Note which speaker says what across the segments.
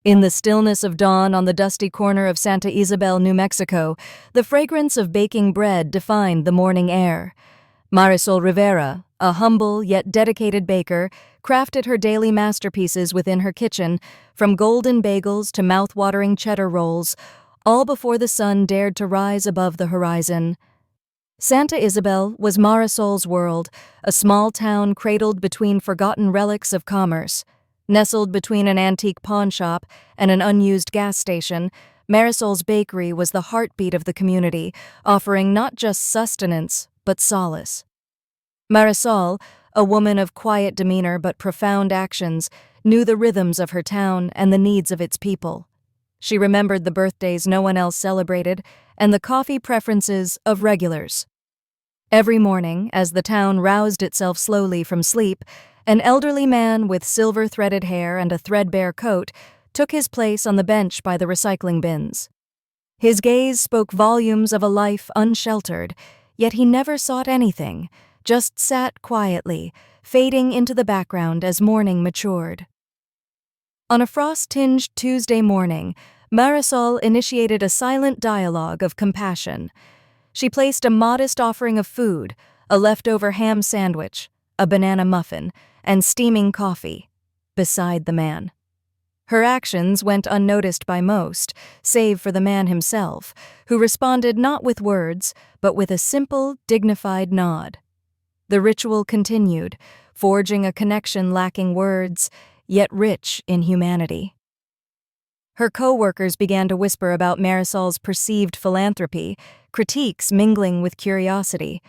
Speaker 1: In the stillness of dawn on the dusty corner of Santa Isabel, New Mexico, the fragrance of baking bread defined the morning air. Marisol Rivera, a humble yet dedicated baker, crafted her daily masterpieces within her kitchen, from golden bagels to mouth-watering cheddar rolls, all before the sun dared to rise above the horizon. Santa Isabel was Marisol's world, a small town cradled between forgotten relics of commerce. Nestled between an antique pawn shop and an unused gas station, Marisol's bakery was the heartbeat of the community, offering not just sustenance, but solace. Marisol, a woman of quiet demeanor but profound actions, knew the rhythms of her town and the needs of its people. She remembered the birthdays no one else celebrated and the coffee preferences of regulars. Every morning, as the town roused itself slowly from sleep, an elderly man with silver-threaded hair and a threadbare coat took his place on the bench by the recycling bins. His gaze spoke volumes of a life unsheltered, yet he never sought anything, just sat quietly, fading into the background as morning matured. On a frost-tinged Tuesday morning, Marisol initiated a silent dialogue of compassion. She placed a modest offering of food, a leftover ham sandwich, a banana muffin, and steaming coffee, beside the man. Her actions went unnoticed by most, save for the man himself, who responded not with words, but with a simple, dignified nod. The ritual continued, forging a connection lacking words, yet rich in humanity. Her co-workers began to whisper about Marisol's perceived philanthropy, critiques mingling with curiosity.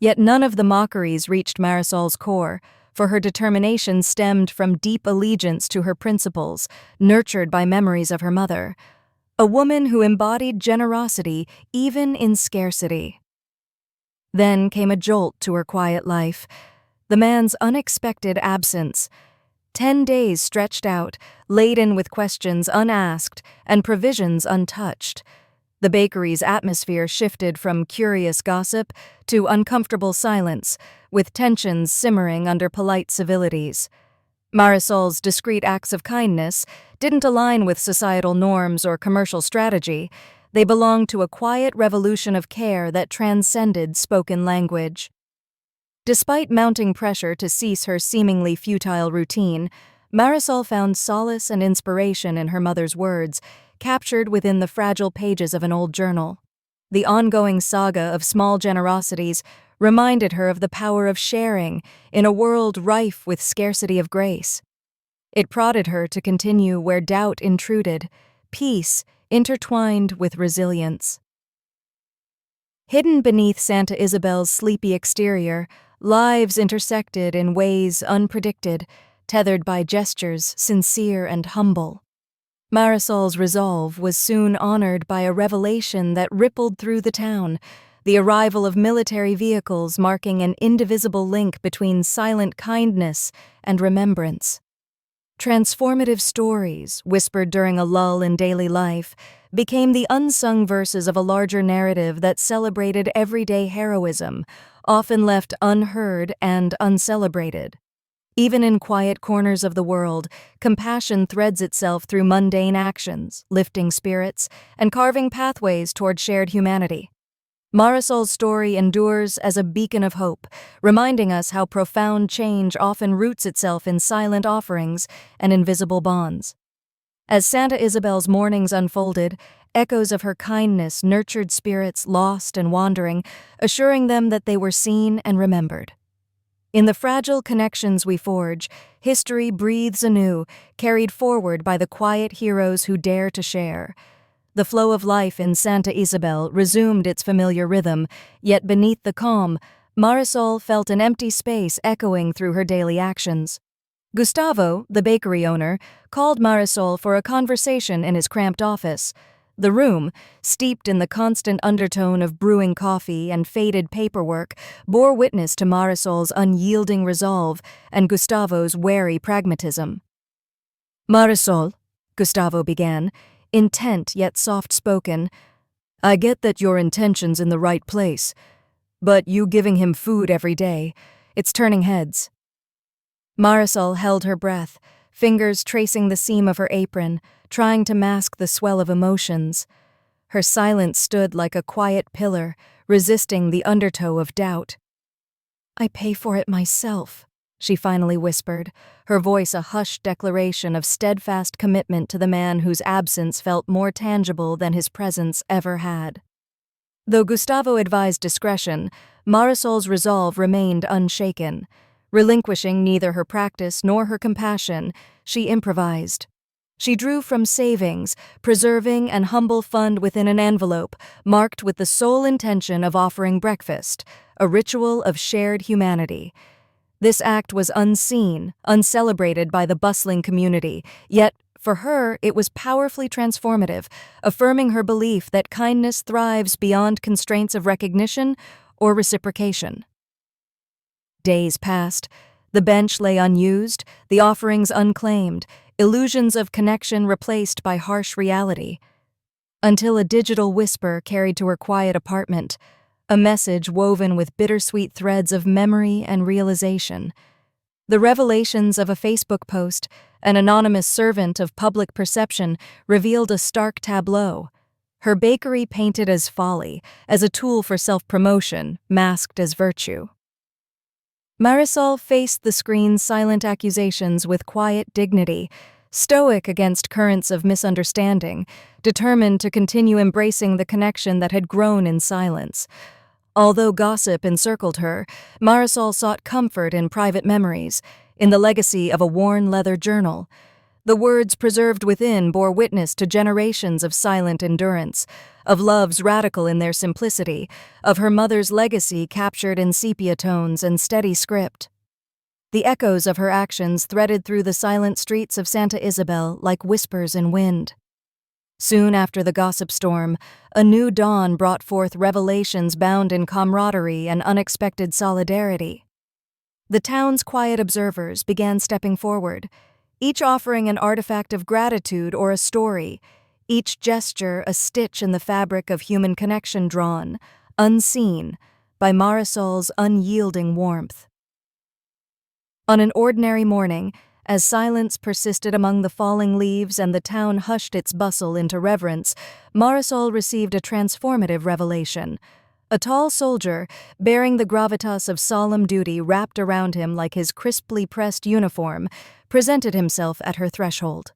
Speaker 1: Yet none of the mockeries reached Marisol's core, for her determination stemmed from deep allegiance to her principles, nurtured by memories of her mother, a woman who embodied generosity even in scarcity. Then came a jolt to her quiet life, the man's unexpected absence. 10 days stretched out, laden with questions unasked and provisions untouched. The bakery's atmosphere shifted from curious gossip to uncomfortable silence, with tensions simmering under polite civilities. Marisol's discreet acts of kindness didn't align with societal norms or commercial strategy. They belonged to a quiet revolution of care that transcended spoken language. Despite mounting pressure to cease her seemingly futile routine, Marisol found solace and inspiration in her mother's words, captured within the fragile pages of an old journal. The ongoing saga of small generosities reminded her of the power of sharing in a world rife with scarcity of grace. It prodded her to continue where doubt intruded, peace intertwined with resilience. Hidden beneath Santa Isabel's sleepy exterior, lives intersected in ways unpredicted, tethered by gestures sincere and humble. Marisol's resolve was soon honored by a revelation that rippled through the town, the arrival of military vehicles marking an indivisible link between silent kindness and remembrance. Transformative stories, whispered during a lull in daily life, became the unsung verses of a larger narrative that celebrated everyday heroism, often left unheard and uncelebrated. Even in quiet corners of the world, compassion threads itself through mundane actions, lifting spirits and carving pathways toward shared humanity. Marisol's story endures as a beacon of hope, reminding us how profound change often roots itself in silent offerings and invisible bonds. As Santa Isabel's mornings unfolded, echoes of her kindness nurtured spirits lost and wandering, assuring them that they were seen and remembered. In the fragile connections we forge, history breathes anew, carried forward by the quiet heroes who dare to share. The flow of life in Santa Isabel resumed its familiar rhythm, yet beneath the calm, Marisol felt an empty space echoing through her daily actions. Gustavo, the bakery owner, called Marisol for a conversation in his cramped office. The room, steeped in the constant undertone of brewing coffee and faded paperwork, bore witness to Marisol's unyielding resolve and Gustavo's wary pragmatism. "Marisol," Gustavo began, intent yet soft-spoken, "I get that your intention's in the right place, but you giving him food every day, it's turning heads." Marisol held her breath, fingers tracing the seam of her apron, trying to mask the swell of emotions. Her silence stood like a quiet pillar, resisting the undertow of doubt. "I pay for it myself," she finally whispered, her voice a hushed declaration of steadfast commitment to the man whose absence felt more tangible than his presence ever had. Though Gustavo advised discretion, Marisol's resolve remained unshaken. Relinquishing neither her practice nor her compassion, she improvised. She drew from savings, preserving an humble fund within an envelope, marked with the sole intention of offering breakfast, a ritual of shared humanity. This act was unseen, uncelebrated by the bustling community, yet, for her, it was powerfully transformative, affirming her belief that kindness thrives beyond constraints of recognition or reciprocation. Days passed. The bench lay unused, the offerings unclaimed, illusions of connection replaced by harsh reality. Until a digital whisper carried to her quiet apartment, a message woven with bittersweet threads of memory and realization. The revelations of a Facebook post, an anonymous servant of public perception, revealed a stark tableau. Her bakery painted as folly, as a tool for self-promotion, masked as virtue. Marisol faced the screen's silent accusations with quiet dignity, stoic against currents of misunderstanding, determined to continue embracing the connection that had grown in silence. Although gossip encircled her, Marisol sought comfort in private memories, in the legacy of a worn leather journal. The words preserved within bore witness to generations of silent endurance, of loves radical in their simplicity, of her mother's legacy captured in sepia tones and steady script. The echoes of her actions threaded through the silent streets of Santa Isabel like whispers in wind. Soon after the gossip storm, a new dawn brought forth revelations bound in camaraderie and unexpected solidarity. The town's quiet observers began stepping forward, each offering an artifact of gratitude or a story, each gesture a stitch in the fabric of human connection drawn, unseen, by Marisol's unyielding warmth. On an ordinary morning, as silence persisted among the falling leaves and the town hushed its bustle into reverence, Marisol received a transformative revelation. A tall soldier, bearing the gravitas of solemn duty wrapped around him like his crisply pressed uniform, presented himself at her threshold.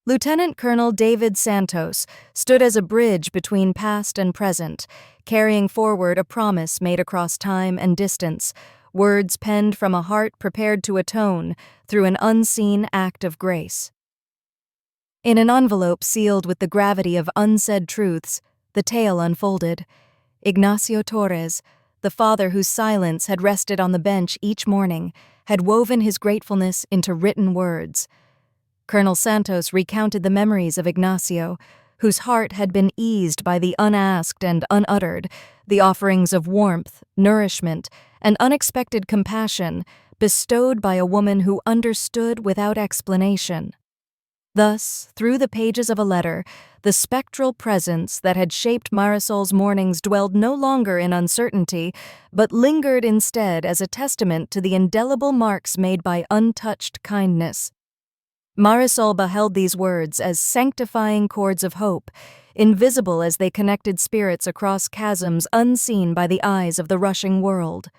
Speaker 1: Lieutenant Colonel David Santos stood as a bridge between past and present, carrying forward a promise made across time and distance, words penned from a heart prepared to atone through an unseen act of grace. In an envelope sealed with the gravity of unsaid truths, the tale unfolded. Ignacio Torres, the father whose silence had rested on the bench each morning, had woven his gratefulness into written words. Colonel Santos recounted the memories of Ignacio, whose heart had been eased by the unasked and unuttered, the offerings of warmth, nourishment, and unexpected compassion bestowed by a woman who understood without explanation. Thus, through the pages of a letter, the spectral presence that had shaped Marisol's mornings dwelled no longer in uncertainty, but lingered instead as a testament to the indelible marks made by untouched kindness. Marisol beheld these words as sanctifying chords of hope, invisible as they connected spirits across chasms unseen by the eyes of the rushing world.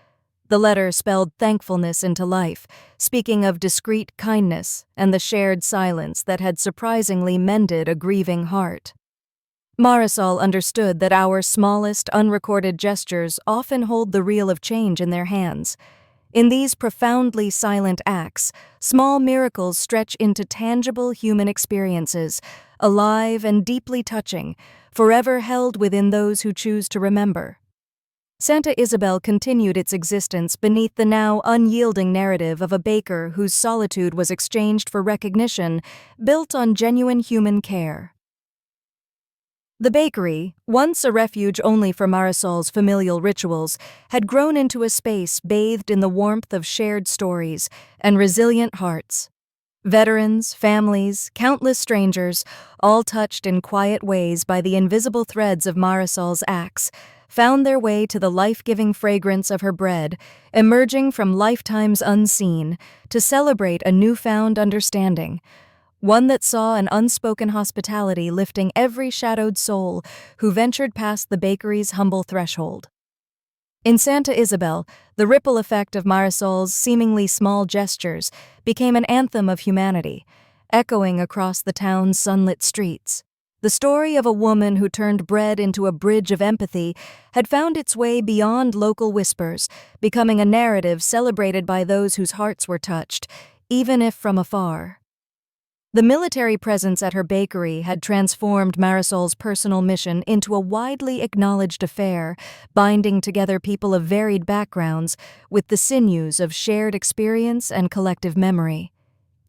Speaker 1: The letter spelled thankfulness into life, speaking of discreet kindness and the shared silence that had surprisingly mended a grieving heart. Marisol understood that our smallest unrecorded gestures often hold the reel of change in their hands. In these profoundly silent acts, small miracles stretch into tangible human experiences, alive and deeply touching, forever held within those who choose to remember. Santa Isabel continued its existence beneath the now unyielding narrative of a baker whose solitude was exchanged for recognition, built on genuine human care. The bakery, once a refuge only for Marisol's familial rituals, had grown into a space bathed in the warmth of shared stories and resilient hearts. Veterans, families, countless strangers, all touched in quiet ways by the invisible threads of Marisol's axe, found their way to the life-giving fragrance of her bread, emerging from lifetimes unseen to celebrate a newfound understanding, one that saw an unspoken hospitality lifting every shadowed soul who ventured past the bakery's humble threshold. In Santa Isabel, the ripple effect of Marisol's seemingly small gestures became an anthem of humanity, echoing across the town's sunlit streets. The story of a woman who turned bread into a bridge of empathy had found its way beyond local whispers, becoming a narrative celebrated by those whose hearts were touched, even if from afar. The military presence at her bakery had transformed Marisol's personal mission into a widely acknowledged affair, binding together people of varied backgrounds with the sinews of shared experience and collective memory.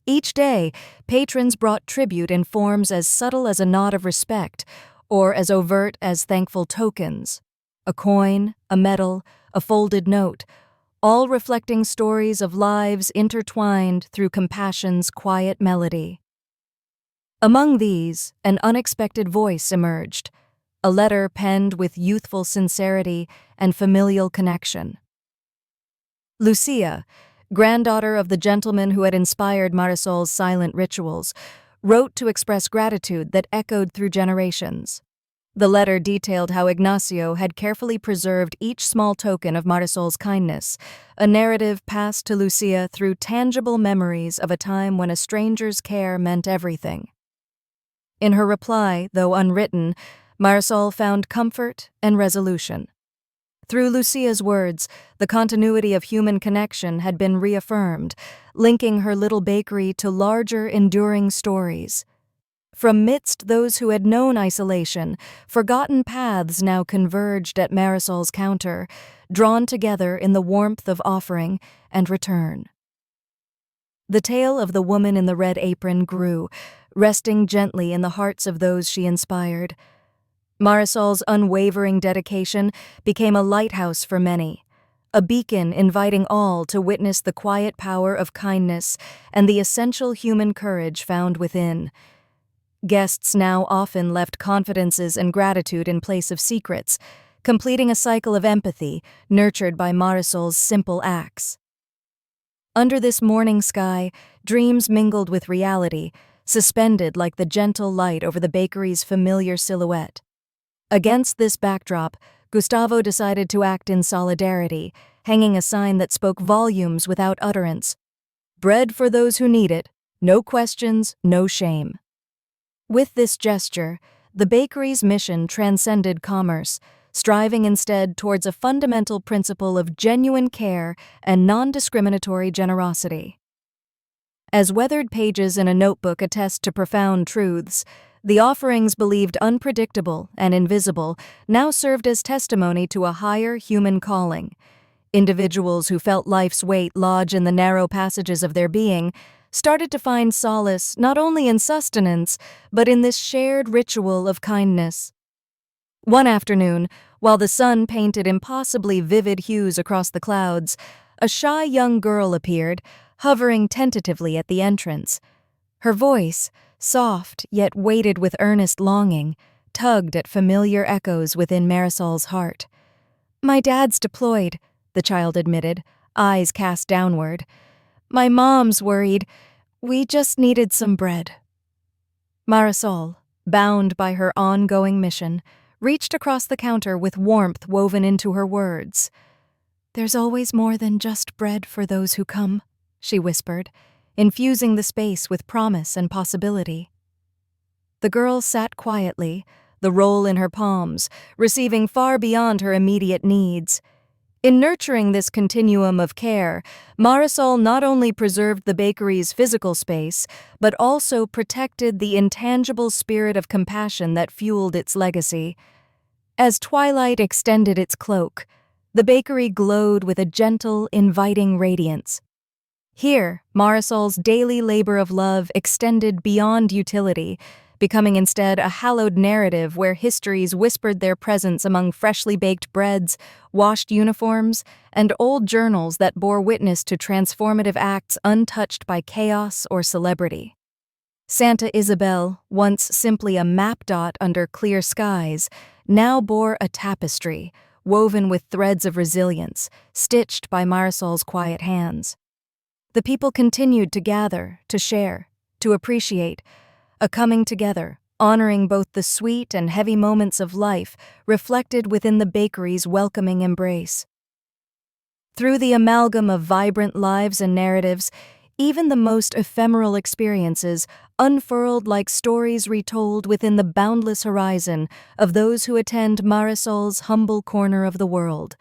Speaker 1: Each day, patrons brought tribute in forms as subtle as a nod of respect, or as overt as thankful tokens. A coin, a medal, a folded note, all reflecting stories of lives intertwined through compassion's quiet melody. Among these, an unexpected voice emerged, a letter penned with youthful sincerity and familial connection. Lucia, granddaughter of the gentleman who had inspired Marisol's silent rituals, wrote to express gratitude that echoed through generations. The letter detailed how Ignacio had carefully preserved each small token of Marisol's kindness, a narrative passed to Lucia through tangible memories of a time when a stranger's care meant everything. In her reply, though unwritten, Marisol found comfort and resolution. Through Lucia's words, the continuity of human connection had been reaffirmed, linking her little bakery to larger, enduring stories. From midst those who had known isolation, forgotten paths now converged at Marisol's counter, drawn together in the warmth of offering and return. The tale of the woman in the red apron grew, resting gently in the hearts of those she inspired. Marisol's unwavering dedication became a lighthouse for many, a beacon inviting all to witness the quiet power of kindness and the essential human courage found within. Guests now often left confidences and gratitude in place of secrets, completing a cycle of empathy nurtured by Marisol's simple acts. Under this morning sky, dreams mingled with reality, suspended like the gentle light over the bakery's familiar silhouette. Against this backdrop, Gustavo decided to act in solidarity, hanging a sign that spoke volumes without utterance. Bread for those who need it, no questions, no shame. With this gesture, the bakery's mission transcended commerce, striving instead towards a fundamental principle of genuine care and non-discriminatory generosity. As weathered pages in a notebook attest to profound truths, the offerings believed unpredictable and invisible now served as testimony to a higher human calling. Individuals who felt life's weight lodge in the narrow passages of their being started to find solace not only in sustenance, but in this shared ritual of kindness. One afternoon, while the sun painted impossibly vivid hues across the clouds, a shy young girl appeared, hovering tentatively at the entrance. Her voice, soft yet weighted with earnest longing, tugged at familiar echoes within Marisol's heart. "My dad's deployed," the child admitted, eyes cast downward. "My mom's worried. We just needed some bread." Marisol, bound by her ongoing mission, reached across the counter with warmth woven into her words. "There's always more than just bread for those who come," she whispered, infusing the space with promise and possibility. The girl sat quietly, the roll in her palms, receiving far beyond her immediate needs. In nurturing this continuum of care, Marisol not only preserved the bakery's physical space, but also protected the intangible spirit of compassion that fueled its legacy. As twilight extended its cloak, the bakery glowed with a gentle, inviting radiance. Here, Marisol's daily labor of love extended beyond utility, becoming instead a hallowed narrative where histories whispered their presence among freshly baked breads, washed uniforms, and old journals that bore witness to transformative acts untouched by chaos or celebrity. Santa Isabel, once simply a map dot under clear skies, now bore a tapestry, woven with threads of resilience, stitched by Marisol's quiet hands. The people continued to gather, to share, to appreciate, a coming together, honoring both the sweet and heavy moments of life reflected within the bakery's welcoming embrace. Through the amalgam of vibrant lives and narratives, even the most ephemeral experiences unfurled like stories retold within the boundless horizon of those who attend Marisol's humble corner of the world.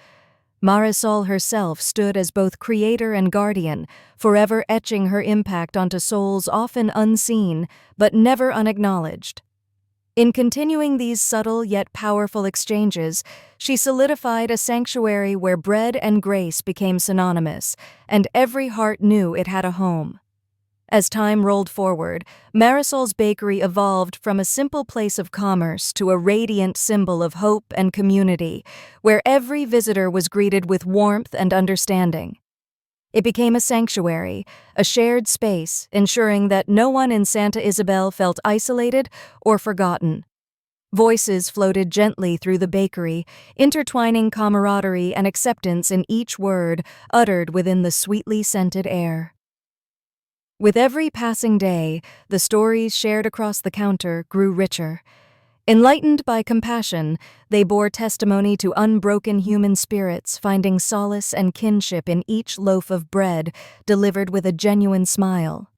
Speaker 1: Marisol herself stood as both creator and guardian, forever etching her impact onto souls often unseen but never unacknowledged. In continuing these subtle yet powerful exchanges, she solidified a sanctuary where bread and grace became synonymous, and every heart knew it had a home. As time rolled forward, Marisol's bakery evolved from a simple place of commerce to a radiant symbol of hope and community, where every visitor was greeted with warmth and understanding. It became a sanctuary, a shared space, ensuring that no one in Santa Isabel felt isolated or forgotten. Voices floated gently through the bakery, intertwining camaraderie and acceptance in each word uttered within the sweetly scented air. With every passing day, the stories shared across the counter grew richer. Enlightened by compassion, they bore testimony to unbroken human spirits, finding solace and kinship in each loaf of bread delivered with a genuine smile.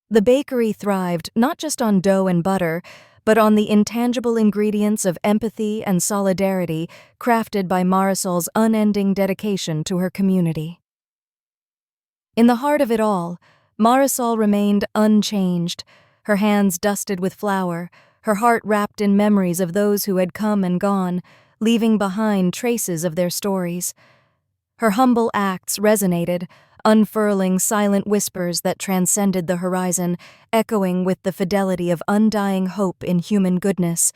Speaker 1: The bakery thrived not just on dough and butter, but on the intangible ingredients of empathy and solidarity crafted by Marisol's unending dedication to her community. In the heart of it all, Marisol remained unchanged, her hands dusted with flour, her heart wrapped in memories of those who had come and gone, leaving behind traces of their stories. Her humble acts resonated, unfurling silent whispers that transcended the horizon, echoing with the fidelity of undying hope in human goodness.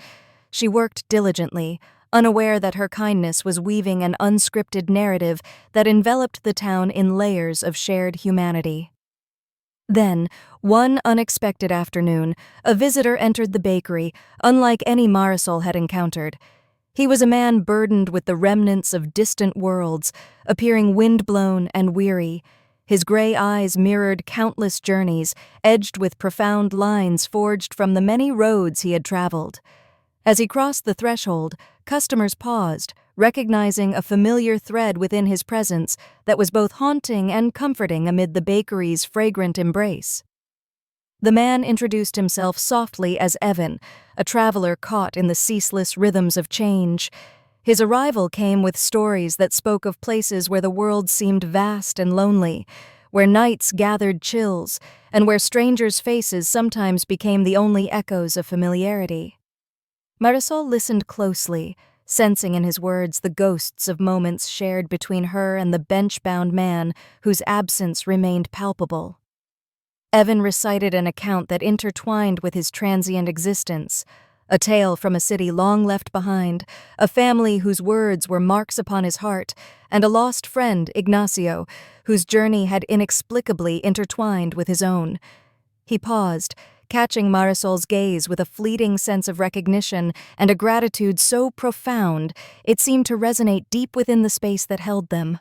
Speaker 1: She worked diligently, unaware that her kindness was weaving an unscripted narrative that enveloped the town in layers of shared humanity. Then, one unexpected afternoon, a visitor entered the bakery, unlike any Marisol had encountered. He was a man burdened with the remnants of distant worlds, appearing wind-blown and weary. His gray eyes mirrored countless journeys, edged with profound lines forged from the many roads he had traveled. As he crossed the threshold, customers paused, recognizing a familiar thread within his presence that was both haunting and comforting amid the bakery's fragrant embrace. The man introduced himself softly as Evan, a traveler caught in the ceaseless rhythms of change. His arrival came with stories that spoke of places where the world seemed vast and lonely, where nights gathered chills, and where strangers' faces sometimes became the only echoes of familiarity. Marisol listened closely, sensing in his words the ghosts of moments shared between her and the bench-bound man whose absence remained palpable. Evan recited an account that intertwined with his transient existence, a tale from a city long left behind, a family whose words were marks upon his heart, and a lost friend, Ignacio, whose journey had inexplicably intertwined with his own. He paused, catching Marisol's gaze with a fleeting sense of recognition and a gratitude so profound it seemed to resonate deep within the space that held them.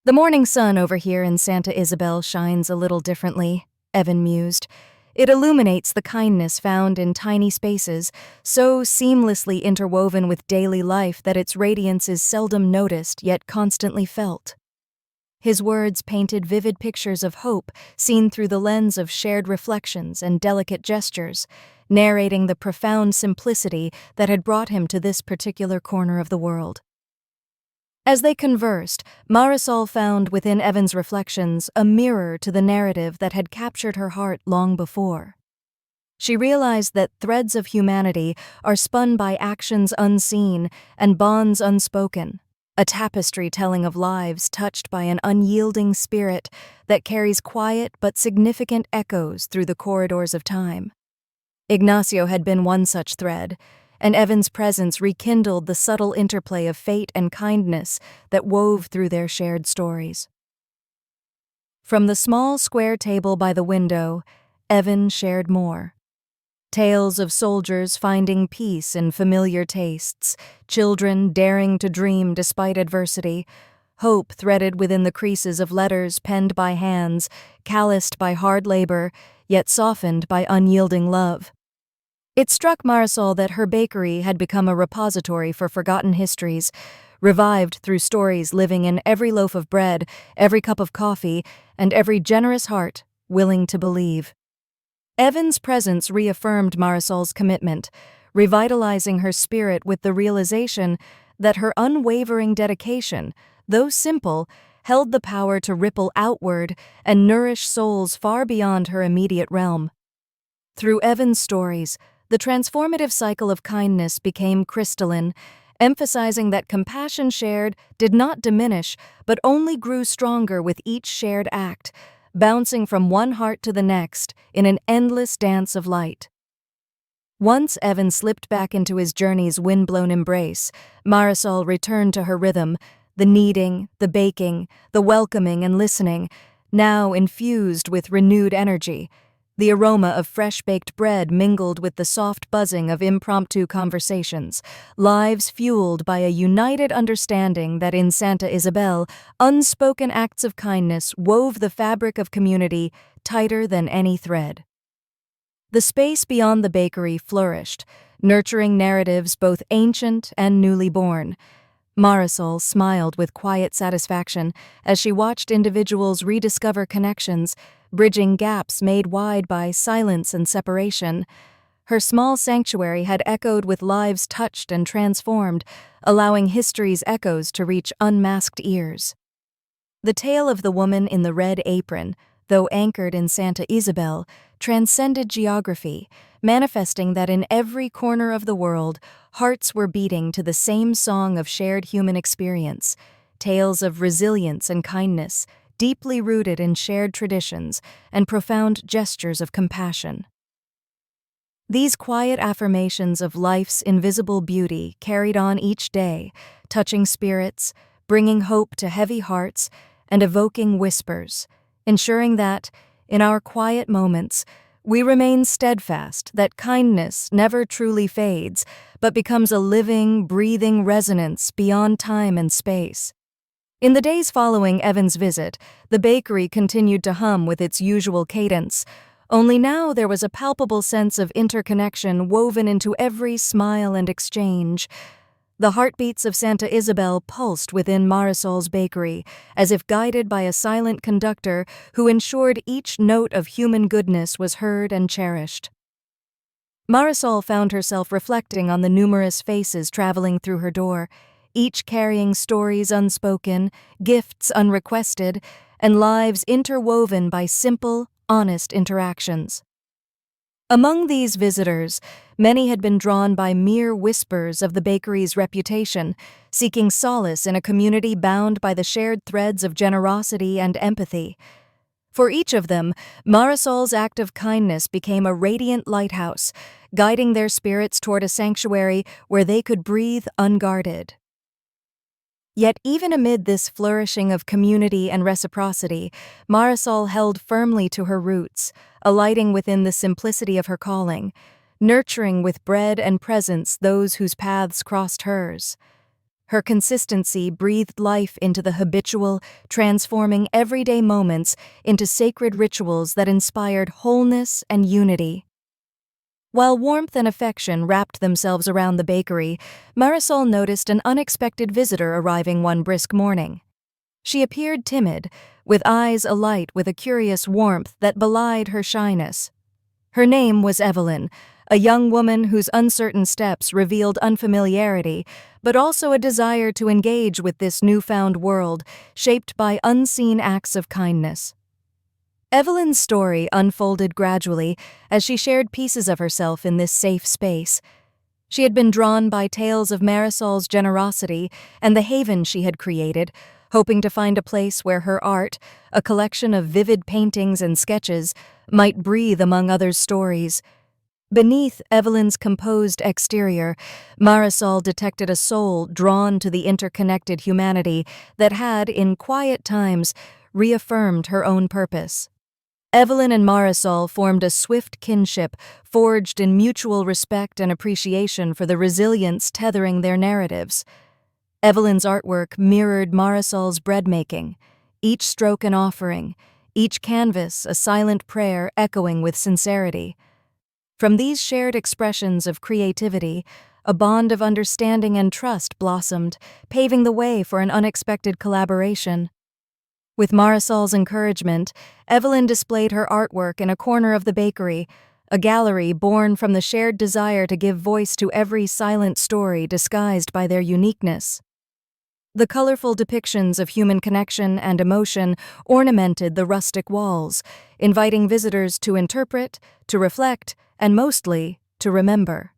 Speaker 1: "The morning sun over here in Santa Isabel shines a little differently," Evan mused. "It illuminates the kindness found in tiny spaces, so seamlessly interwoven with daily life that its radiance is seldom noticed yet constantly felt." His words painted vivid pictures of hope seen through the lens of shared reflections and delicate gestures, narrating the profound simplicity that had brought him to this particular corner of the world. As they conversed, Marisol found within Evan's reflections a mirror to the narrative that had captured her heart long before. She realized that threads of humanity are spun by actions unseen and bonds unspoken, a tapestry telling of lives touched by an unyielding spirit that carries quiet but significant echoes through the corridors of time. Ignacio had been one such thread, and Evan's presence rekindled the subtle interplay of fate and kindness that wove through their shared stories. From the small square table by the window, Evan shared more. Tales of soldiers finding peace in familiar tastes, children daring to dream despite adversity, hope threaded within the creases of letters penned by hands, calloused by hard labor, yet softened by unyielding love. It struck Marisol that her bakery had become a repository for forgotten histories, revived through stories living in every loaf of bread, every cup of coffee, and every generous heart willing to believe. Evan's presence reaffirmed Marisol's commitment, revitalizing her spirit with the realization that her unwavering dedication, though simple, held the power to ripple outward and nourish souls far beyond her immediate realm. Through Evan's stories, the transformative cycle of kindness became crystalline, emphasizing that compassion shared did not diminish but only grew stronger with each shared act, bouncing from one heart to the next in an endless dance of light. Once Evan slipped back into his journey's wind-blown embrace, Marisol returned to her rhythm, the kneading, the baking, the welcoming and listening, now infused with renewed energy. The aroma of fresh-baked bread mingled with the soft buzzing of impromptu conversations, lives fueled by a united understanding that in Santa Isabel, unspoken acts of kindness wove the fabric of community tighter than any thread. The space beyond the bakery flourished, nurturing narratives both ancient and newly born. Marisol smiled with quiet satisfaction as she watched individuals rediscover connections, bridging gaps made wide by silence and separation. Her small sanctuary had echoed with lives touched and transformed, allowing history's echoes to reach unmasked ears. The tale of the woman in the red apron, though anchored in Santa Isabel, transcended geography, manifesting that in every corner of the world, hearts were beating to the same song of shared human experience, tales of resilience and kindness, deeply rooted in shared traditions and profound gestures of compassion. These quiet affirmations of life's invisible beauty carried on each day, touching spirits, bringing hope to heavy hearts, and evoking whispers, ensuring that, in our quiet moments, we remain steadfast that kindness never truly fades, but becomes a living, breathing resonance beyond time and space. In the days following Evan's visit, the bakery continued to hum with its usual cadence, only now there was a palpable sense of interconnection woven into every smile and exchange. The heartbeats of Santa Isabel pulsed within Marisol's bakery, as if guided by a silent conductor who ensured each note of human goodness was heard and cherished. Marisol found herself reflecting on the numerous faces traveling through her door, each carrying stories unspoken, gifts unrequested, and lives interwoven by simple, honest interactions. Among these visitors, many had been drawn by mere whispers of the bakery's reputation, seeking solace in a community bound by the shared threads of generosity and empathy. For each of them, Marisol's act of kindness became a radiant lighthouse, guiding their spirits toward a sanctuary where they could breathe unguarded. Yet even amid this flourishing of community and reciprocity, Marisol held firmly to her roots, alighting within the simplicity of her calling, nurturing with bread and presence those whose paths crossed hers. Her consistency breathed life into the habitual, transforming everyday moments into sacred rituals that inspired wholeness and unity. While warmth and affection wrapped themselves around the bakery, Marisol noticed an unexpected visitor arriving one brisk morning. She appeared timid, with eyes alight with a curious warmth that belied her shyness. Her name was Evelyn, a young woman whose uncertain steps revealed unfamiliarity, but also a desire to engage with this newfound world, shaped by unseen acts of kindness. Evelyn's story unfolded gradually as she shared pieces of herself in this safe space. She had been drawn by tales of Marisol's generosity and the haven she had created, hoping to find a place where her art, a collection of vivid paintings and sketches, might breathe among others' stories. Beneath Evelyn's composed exterior, Marisol detected a soul drawn to the interconnected humanity that had, in quiet times, reaffirmed her own purpose. Evelyn and Marisol formed a swift kinship, forged in mutual respect and appreciation for the resilience tethering their narratives. Evelyn's artwork mirrored Marisol's bread-making, each stroke an offering, each canvas a silent prayer echoing with sincerity. From these shared expressions of creativity, a bond of understanding and trust blossomed, paving the way for an unexpected collaboration. With Marisol's encouragement, Evelyn displayed her artwork in a corner of the bakery, a gallery born from the shared desire to give voice to every silent story disguised by their uniqueness. The colorful depictions of human connection and emotion ornamented the rustic walls, inviting visitors to interpret, to reflect, and mostly, to remember.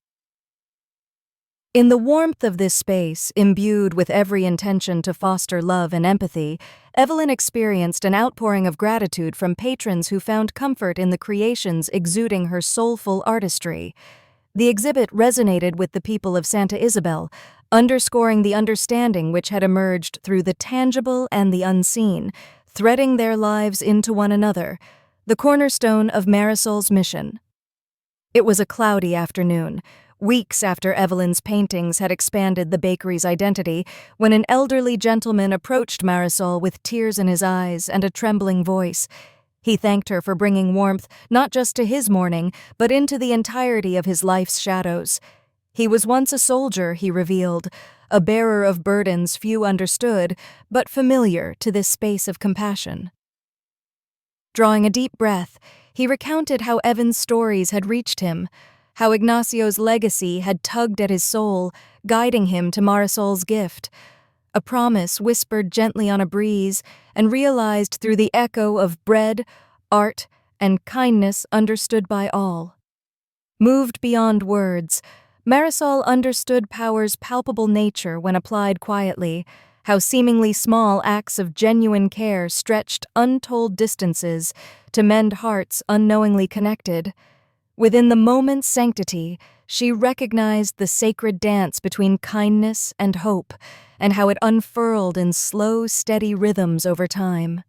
Speaker 1: In the warmth of this space, imbued with every intention to foster love and empathy, Evelyn experienced an outpouring of gratitude from patrons who found comfort in the creations exuding her soulful artistry. The exhibit resonated with the people of Santa Isabel, underscoring the understanding which had emerged through the tangible and the unseen, threading their lives into one another, the cornerstone of Marisol's mission. It was a cloudy afternoon, weeks after Evelyn's paintings had expanded the bakery's identity, when an elderly gentleman approached Marisol with tears in his eyes and a trembling voice. He thanked her for bringing warmth not just to his mourning, but into the entirety of his life's shadows. He was once a soldier, he revealed, a bearer of burdens few understood, but familiar to this space of compassion. Drawing a deep breath, he recounted how Evan's stories had reached him, how Ignacio's legacy had tugged at his soul, guiding him to Marisol's gift, a promise whispered gently on a breeze and realized through the echo of bread, art, and kindness understood by all. Moved beyond words, Marisol understood power's palpable nature when applied quietly, how seemingly small acts of genuine care stretched untold distances to mend hearts unknowingly connected. Within the moment's sanctity, she recognized the sacred dance between kindness and hope, and how it unfurled in slow, steady rhythms over time.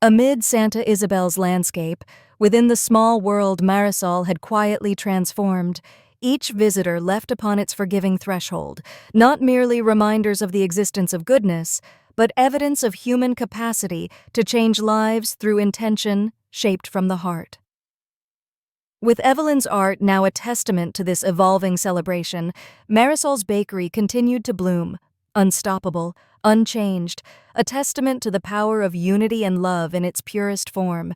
Speaker 1: Amid Santa Isabel's landscape, within the small world Marisol had quietly transformed, each visitor left upon its forgiving threshold, not merely reminders of the existence of goodness, but evidence of human capacity to change lives through intention shaped from the heart. With Evelyn's art now a testament to this evolving celebration, Marisol's bakery continued to bloom, unstoppable, unchanged, a testament to the power of unity and love in its purest form.